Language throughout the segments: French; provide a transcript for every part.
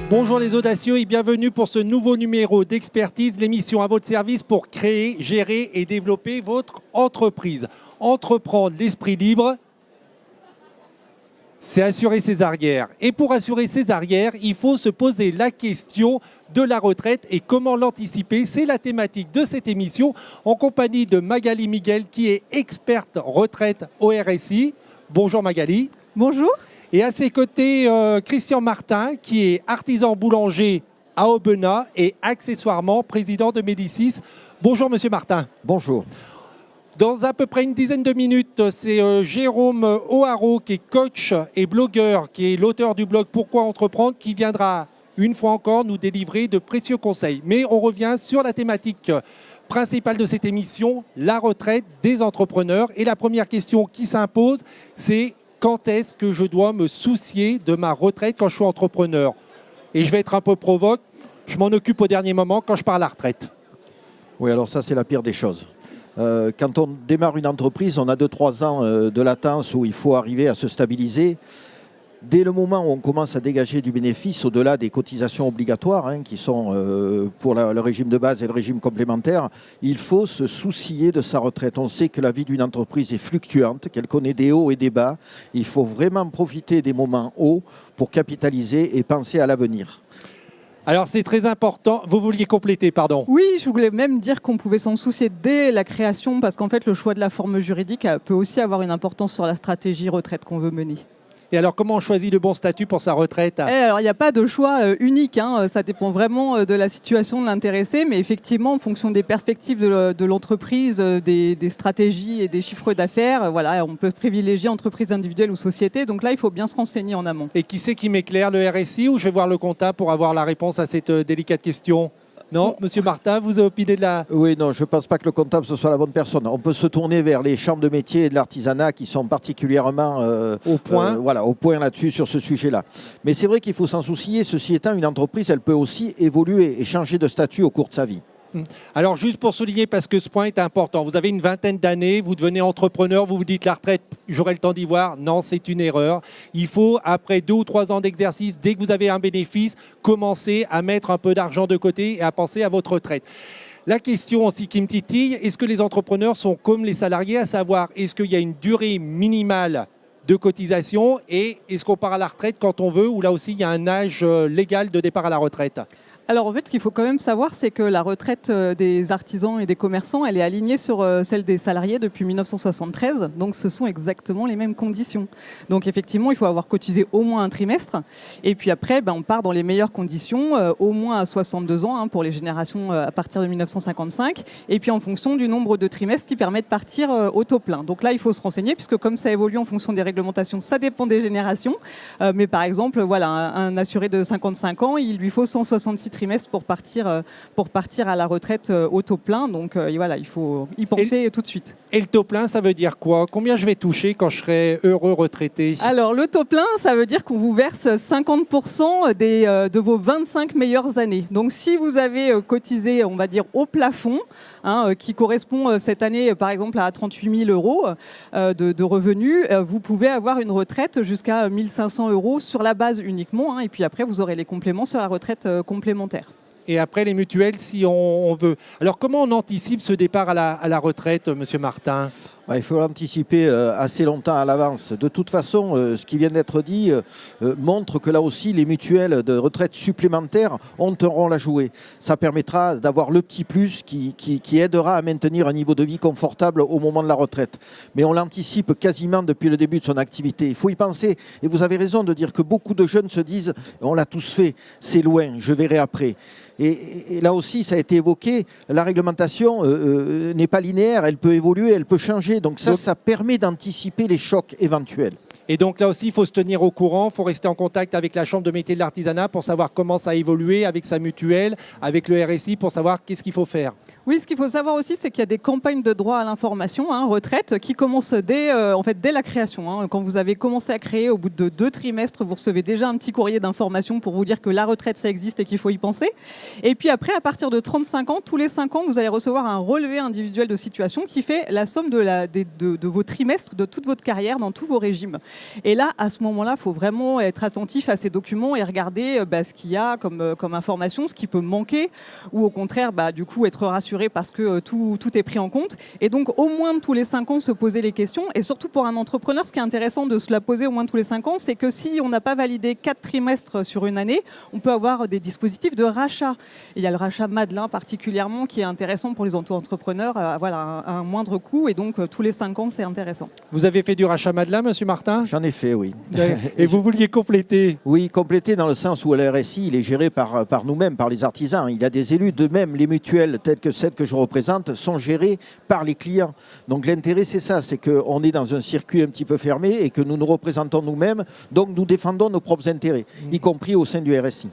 Bonjour les audacieux et bienvenue pour ce nouveau numéro d'Expertise, l'émission à votre service pour créer, gérer et développer votre entreprise. Entreprendre l'esprit libre, c'est assurer ses arrières. Et pour assurer ses arrières, il faut se poser la question de la retraite et comment l'anticiper. C'est la thématique de cette émission en compagnie de Magali Miguel qui est experte retraite au RSI. Bonjour Magali. Bonjour. Et à ses côtés, Christian Martin, qui est artisan boulanger à Aubenas et accessoirement président de Médicis. Bonjour Monsieur Martin. Bonjour. Dans à peu près une dizaine de minutes, c'est Jérôme O'Haraud, qui est coach et blogueur, qui est l'auteur du blog Pourquoi Entreprendre, qui viendra une fois encore nous délivrer de précieux conseils. Mais on revient sur la thématique principale de cette émission, la retraite des entrepreneurs. Et la première question qui s'impose, c'est quand est-ce que je dois me soucier de ma retraite quand je suis entrepreneur? Et je vais être un peu provoque, je m'en occupe au dernier moment quand je pars à la retraite. Oui, alors ça, c'est la pire des choses. Quand on démarre une entreprise, on a 2-3 ans de latence où il faut arriver à se stabiliser. Dès le moment où on commence à dégager du bénéfice au-delà des cotisations obligatoires, qui sont pour le régime de base et le régime complémentaire, il faut se soucier de sa retraite. On sait que la vie d'une entreprise est fluctuante, qu'elle connaît des hauts et des bas. Il faut vraiment profiter des moments hauts pour capitaliser et penser à l'avenir. Alors c'est très important. Vous vouliez compléter, pardon. Oui, je voulais même dire qu'on pouvait s'en soucier dès la création parce qu'en fait, le choix de la forme juridique peut aussi avoir une importance sur la stratégie retraite qu'on veut mener. Et alors, comment on choisit le bon statut pour sa retraite? Alors, il n'y a pas de choix unique. Ça dépend vraiment de la situation de l'intéressé. Mais effectivement, en fonction des perspectives de l'entreprise, des stratégies et des chiffres d'affaires, voilà, on peut privilégier entreprise individuelle ou société. Donc là, il faut bien se renseigner en amont. Et qui c'est qui m'éclaire, le RSI ou je vais voir le comptable pour avoir la réponse à cette délicate question? Non, Monsieur Martin, vous opinez de la... Oui, non, je ne pense pas que le comptable ce soit la bonne personne. On peut se tourner vers les chambres de métier et de l'artisanat qui sont particulièrement au point là-dessus, sur ce sujet-là. Mais c'est vrai qu'il faut s'en soucier. Ceci étant, une entreprise, elle peut aussi évoluer et changer de statut au cours de sa vie. Alors juste pour souligner, parce que ce point est important, vous avez une vingtaine d'années, vous devenez entrepreneur, vous vous dites la retraite, j'aurai le temps d'y voir. Non, c'est une erreur. Il faut, après 2 ou 3 ans d'exercice, dès que vous avez un bénéfice, commencer à mettre un peu d'argent de côté et à penser à votre retraite. La question aussi qui me titille, est-ce que les entrepreneurs sont comme les salariés, à savoir, est-ce qu'il y a une durée minimale de cotisation et est-ce qu'on part à la retraite quand on veut ou là aussi il y a un âge légal de départ à la retraite? Alors en fait, ce qu'il faut quand même savoir, c'est que la retraite des artisans et des commerçants, elle est alignée sur celle des salariés depuis 1973. Donc ce sont exactement les mêmes conditions. Donc effectivement, il faut avoir cotisé au moins un trimestre. Et puis après, on part dans les meilleures conditions, au moins à 62 ans pour les générations à partir de 1955. Et puis en fonction du nombre de trimestres qui permet de partir au taux plein. Donc là, il faut se renseigner puisque comme ça évolue en fonction des réglementations, ça dépend des générations. Mais par exemple, voilà, un assuré de 55 ans, il lui faut 166 trimestres pour partir à la retraite au taux plein. Donc voilà, il faut y penser tout de suite. Et le taux plein, ça veut dire quoi? Combien je vais toucher quand je serai heureux retraité? Alors, le taux plein, ça veut dire qu'on vous verse 50% de vos 25 meilleures années. Donc, si vous avez cotisé, on va dire, au plafond, qui correspond cette année, par exemple, à 38 000 euros de revenus, vous pouvez avoir une retraite jusqu'à 1 500 euros sur la base uniquement. Et puis après, vous aurez les compléments sur la retraite complémentaire. Et après les mutuelles si on veut. Alors comment on anticipe ce départ à la retraite, Monsieur Martin? Il faut l'anticiper assez longtemps à l'avance. De toute façon, ce qui vient d'être dit montre que là aussi, les mutuelles de retraite supplémentaires ont un rôle à jouer. Ça permettra d'avoir le petit plus qui aidera à maintenir un niveau de vie confortable au moment de la retraite. Mais on l'anticipe quasiment depuis le début de son activité. Il faut y penser. Et vous avez raison de dire que beaucoup de jeunes se disent « on l'a tous fait, c'est loin, je verrai après ». Et là aussi, ça a été évoqué, la réglementation n'est pas linéaire, elle peut évoluer, elle peut changer. Donc ça permet d'anticiper les chocs éventuels. Et donc là aussi, il faut se tenir au courant, il faut rester en contact avec la Chambre de métier de l'artisanat pour savoir comment ça a évolué, avec sa mutuelle, avec le RSI, pour savoir qu'est-ce qu'il faut faire. Oui, ce qu'il faut savoir aussi, c'est qu'il y a des campagnes de droit à l'information, retraite, qui commencent dès la création. Quand vous avez commencé à créer, au bout de 2 trimestres, vous recevez déjà un petit courrier d'information pour vous dire que la retraite, ça existe et qu'il faut y penser. Et puis après, à partir de 35 ans, tous les 5 ans, vous allez recevoir un relevé individuel de situation qui fait la somme de vos trimestres, de toute votre carrière, dans tous vos régimes. Et là, à ce moment-là, il faut vraiment être attentif à ces documents et regarder ce qu'il y a comme information, ce qui peut manquer, ou au contraire, du coup, être rassuré parce que tout est pris en compte. Et donc, au moins tous les 5 ans, se poser les questions. Et surtout pour un entrepreneur, ce qui est intéressant de se la poser au moins tous les 5 ans, c'est que si on n'a pas validé 4 trimestres sur une année, on peut avoir des dispositifs de rachat. Et il y a le rachat Madelin particulièrement qui est intéressant pour les auto-entrepreneurs, à un moindre coût. Et donc, tous les 5 ans, c'est intéressant. Vous avez fait du rachat Madelin, Monsieur Martin? J'en ai fait, oui. Et vous vouliez compléter? Oui, compléter dans le sens où le RSI, il est géré par nous-mêmes, par les artisans. Il y a des élus, de même les mutuelles telles que celles que je représente sont gérées par les clients. Donc l'intérêt, c'est ça, c'est qu'on est dans un circuit un petit peu fermé et que nous nous représentons nous-mêmes. Donc nous défendons nos propres intérêts, y compris au sein du RSI.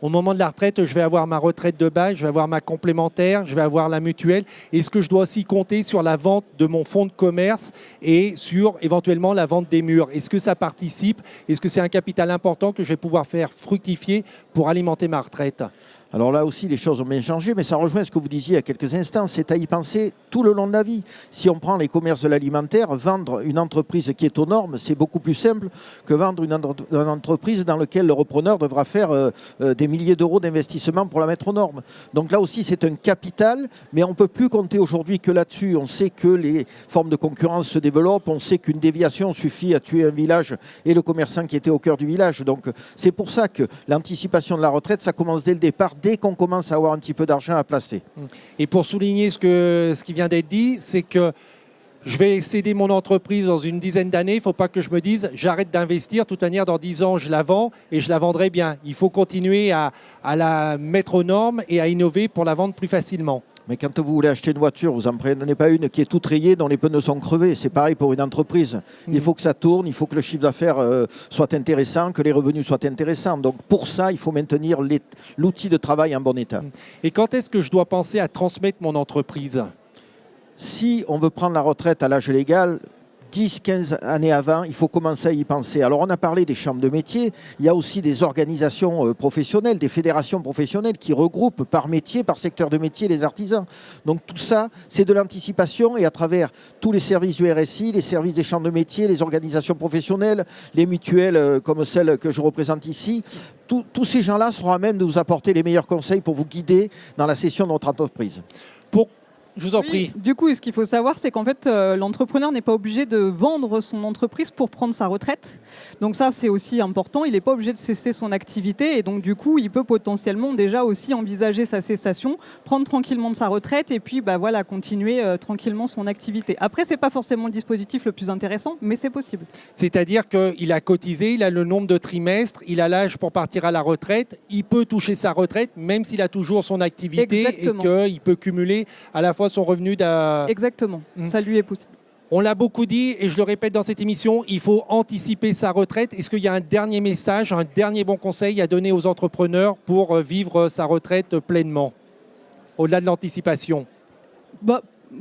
Au moment de la retraite, je vais avoir ma retraite de base, je vais avoir ma complémentaire, je vais avoir la mutuelle. Est-ce que je dois aussi compter sur la vente de mon fonds de commerce et sur éventuellement la vente des murs? Est-ce que ça participe? Est-ce que c'est un capital important que je vais pouvoir faire fructifier pour alimenter ma retraite? Alors là aussi, les choses ont bien changé, mais ça rejoint ce que vous disiez il y a quelques instants, c'est à y penser tout le long de la vie. Si on prend les commerces de l'alimentaire, vendre une entreprise qui est aux normes, c'est beaucoup plus simple que vendre une entreprise dans laquelle le repreneur devra faire des milliers d'euros d'investissement pour la mettre aux normes. Donc là aussi, c'est un capital, mais on ne peut plus compter aujourd'hui que là-dessus. On sait que les formes de concurrence se développent, on sait qu'une déviation suffit à tuer un village et le commerçant qui était au cœur du village. Donc c'est pour ça que l'anticipation de la retraite, ça commence dès le départ, dès qu'on commence à avoir un petit peu d'argent à placer. Et pour souligner ce qui vient d'être dit, c'est que je vais céder mon entreprise dans une dizaine d'années. Il ne faut pas que je me dise j'arrête d'investir. De toute manière, dans 10 ans, je la vends et je la vendrai bien. Il faut continuer à la mettre aux normes et à innover pour la vendre plus facilement. Mais quand vous voulez acheter une voiture, vous n'en prenez pas une qui est toute rayée, dont les pneus sont crevés. C'est pareil pour une entreprise. Il faut que ça tourne, il faut que le chiffre d'affaires soit intéressant, que les revenus soient intéressants. Donc pour ça, il faut maintenir l'outil de travail en bon état. Et quand est-ce que je dois penser à transmettre mon entreprise? Si on veut prendre la retraite à l'âge légal, 10-15 années avant, il faut commencer à y penser. Alors on a parlé des chambres de métiers, il y a aussi des organisations professionnelles, des fédérations professionnelles qui regroupent par métier, par secteur de métier les artisans. Donc tout ça, c'est de l'anticipation et à travers tous les services du RSI, les services des chambres de métiers, les organisations professionnelles, les mutuelles comme celle que je représente ici, tous ces gens-là seront à même de vous apporter les meilleurs conseils pour vous guider dans la cession de votre entreprise. Je vous en prie. Du coup, ce qu'il faut savoir, c'est qu'en fait, l'entrepreneur n'est pas obligé de vendre son entreprise pour prendre sa retraite. Donc ça, c'est aussi important. Il n'est pas obligé de cesser son activité. Et donc, du coup, il peut potentiellement déjà aussi envisager sa cessation, prendre tranquillement de sa retraite et puis continuer tranquillement son activité. Après, ce n'est pas forcément le dispositif le plus intéressant, mais c'est possible. C'est-à-dire qu'il a cotisé, il a le nombre de trimestres, il a l'âge pour partir à la retraite. Il peut toucher sa retraite, même s'il a toujours son activité. Exactement. Et qu'il peut cumuler à la fois son revenu Exactement, ça lui est possible. On l'a beaucoup dit et je le répète dans cette émission, il faut anticiper sa retraite. Est-ce qu'il y a un dernier message, un dernier bon conseil à donner aux entrepreneurs pour vivre sa retraite pleinement, au-delà de l'anticipation?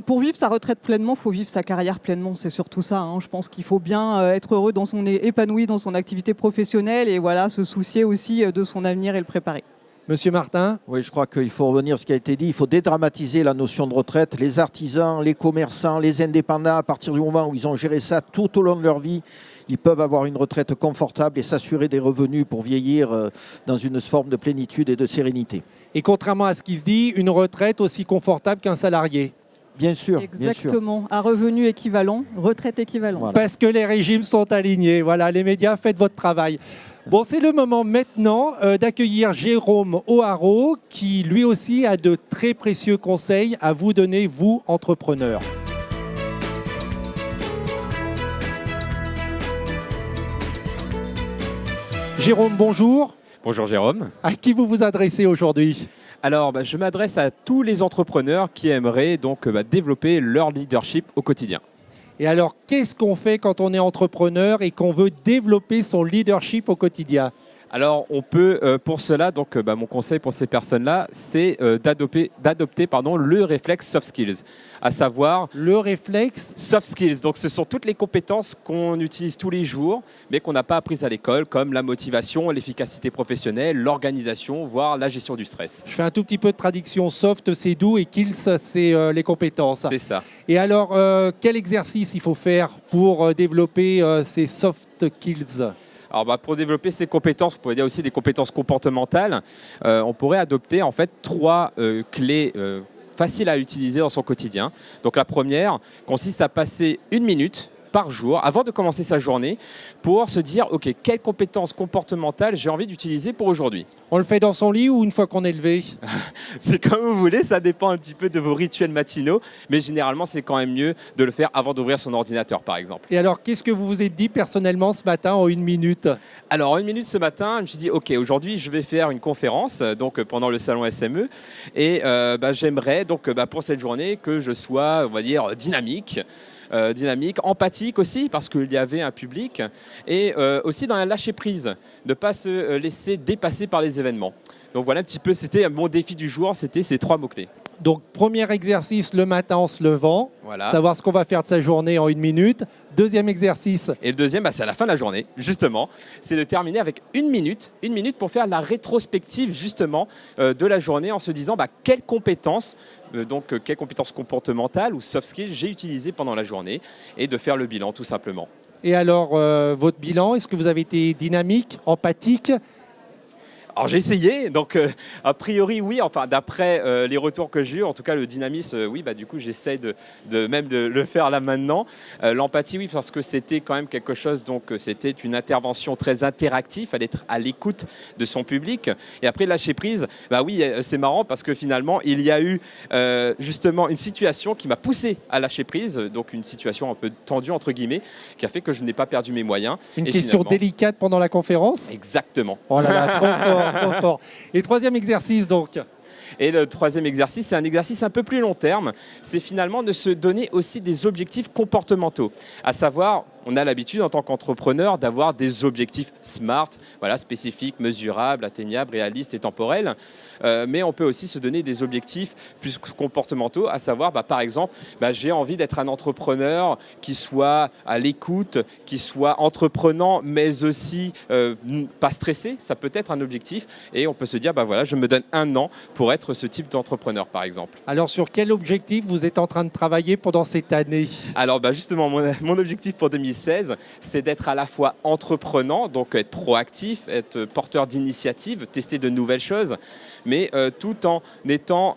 Pour vivre sa retraite pleinement, il faut vivre sa carrière pleinement, c'est surtout ça. Je pense qu'il faut bien être heureux, épanoui dans son activité professionnelle et se soucier aussi de son avenir et le préparer. Monsieur Martin? Oui, je crois qu'il faut revenir à ce qui a été dit. Il faut dédramatiser la notion de retraite. Les artisans, les commerçants, les indépendants, à partir du moment où ils ont géré ça tout au long de leur vie, ils peuvent avoir une retraite confortable et s'assurer des revenus pour vieillir dans une forme de plénitude et de sérénité. Et contrairement à ce qui se dit, une retraite aussi confortable qu'un salarié? Bien sûr. Exactement. Bien sûr. À revenu équivalent, retraite équivalente. Voilà. Parce que les régimes sont alignés. Voilà, les médias, faites votre travail. Bon, c'est le moment maintenant d'accueillir Jérôme O'Haraud, qui lui aussi a de très précieux conseils à vous donner, vous, entrepreneurs. Jérôme, bonjour. Bonjour Jérôme. À qui vous vous adressez aujourd'hui ? Alors, je m'adresse à tous les entrepreneurs qui aimeraient donc développer leur leadership au quotidien. Et alors, qu'est-ce qu'on fait quand on est entrepreneur et qu'on veut développer son leadership au quotidien ? Alors, on peut, pour cela, donc, mon conseil pour ces personnes-là, c'est d'adopter le réflexe soft skills, à savoir Le réflexe, soft skills. Donc, ce sont toutes les compétences qu'on utilise tous les jours, mais qu'on n'a pas apprises à l'école, comme la motivation, l'efficacité professionnelle, l'organisation, voire la gestion du stress. je fais un tout petit peu de traduction. Soft, c'est doux et kills, c'est les compétences. C'est ça. Et alors, quel exercice il faut faire pour développer ces soft skills? Alors, pour développer ces compétences, on pourrait dire aussi des compétences comportementales, on pourrait adopter en fait 3 clés faciles à utiliser dans son quotidien. Donc la première consiste à passer 1 minute par jour, avant de commencer sa journée, pour se dire, OK, quelles compétences comportementales j'ai envie d'utiliser pour aujourd'hui? On le fait dans son lit ou une fois qu'on est levé? C'est comme vous voulez, ça dépend un petit peu de vos rituels matinaux, mais généralement, c'est quand même mieux de le faire avant d'ouvrir son ordinateur, par exemple. Et alors, qu'est-ce que vous vous êtes dit personnellement ce matin en 1 minute? Alors, en 1 minute ce matin, je me suis dit, OK, aujourd'hui, je vais faire une conférence donc, pendant le salon SME, et j'aimerais, donc, pour cette journée, que je sois, on va dire, dynamique, empathique aussi, parce qu'il y avait un public, et aussi dans la lâcher prise, de ne pas se laisser dépasser par les événements. Donc voilà un petit peu, c'était mon défi du jour, c'était ces 3 mots-clés. Donc, premier exercice le matin en se levant, Voilà. savoir ce qu'on va faire de sa journée en 1 minute. Deuxième exercice, Et le deuxième, c'est à la fin de la journée, justement, c'est de terminer avec 1 minute pour faire la rétrospective, justement, de la journée en se disant quelles compétences, quelles compétences comportementales ou soft skills j'ai utilisées pendant la journée, et de faire le bilan, tout simplement. et alors votre bilan, est-ce que vous avez été dynamique, empathique? Alors j'ai essayé, donc a priori oui, enfin d'après les retours que j'ai eu, en tout cas le dynamisme, oui, du coup j'essaie de le faire là maintenant. L'empathie oui, parce que c'était quand même quelque chose, donc c'était une intervention très interactive, fallait être à l'écoute de son public. Et après lâcher prise, oui, c'est marrant parce que finalement il y a eu justement une situation qui m'a poussé à lâcher prise, donc une situation un peu tendue entre guillemets, qui a fait que je n'ai pas perdu mes moyens. Une Et question finalement- délicate pendant la conférence? Exactement. Oh là là, trop fort, trop fort. Et troisième exercice donc. Et le troisième exercice, c'est un exercice un peu plus long terme. C'est finalement de se donner aussi des objectifs comportementaux. À savoir, on a l'habitude en tant qu'entrepreneur d'avoir des objectifs SMART, voilà, spécifiques, mesurables, atteignables, réalistes et temporels. Mais on peut aussi se donner des objectifs plus comportementaux, à savoir, par exemple, j'ai envie d'être un entrepreneur qui soit à l'écoute, qui soit entreprenant, mais aussi pas stressé. Ça peut être un objectif. Et on peut se dire, voilà, je me donne 1 an pour être ce type d'entrepreneur, par exemple. Alors sur quel objectif vous êtes en train de travailler pendant cette année? Alors justement, mon objectif pour 2016, c'est d'être à la fois entreprenant, donc être proactif, être porteur d'initiatives, tester de nouvelles choses, mais tout en n'étant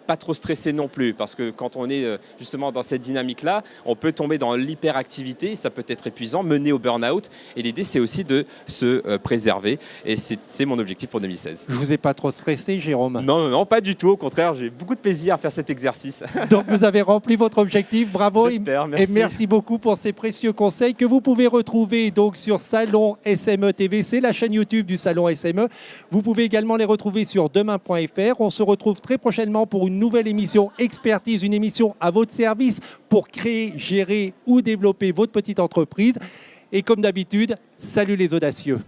pas trop stressé non plus. Parce que quand on est justement dans cette dynamique-là, on peut tomber dans l'hyperactivité, ça peut être épuisant, mener au burn-out. Et l'idée, c'est aussi de se préserver. Et c'est mon objectif pour 2016. Je vous ai pas trop stressé, Jérôme? Non, pas du tout. Au contraire, j'ai beaucoup de plaisir à faire cet exercice. Donc vous avez rempli votre objectif, bravo. J'espère, Et merci. merci beaucoup pour ces précieux conseils que vous pouvez retrouver donc sur Salon SME TV, c'est la chaîne YouTube du Salon SME. Vous pouvez également les retrouver sur demain.fr. On se retrouve très prochainement pour une nouvelle émission Expertise, une émission à votre service pour créer, gérer ou développer votre petite entreprise. Et comme d'habitude, salut les audacieux.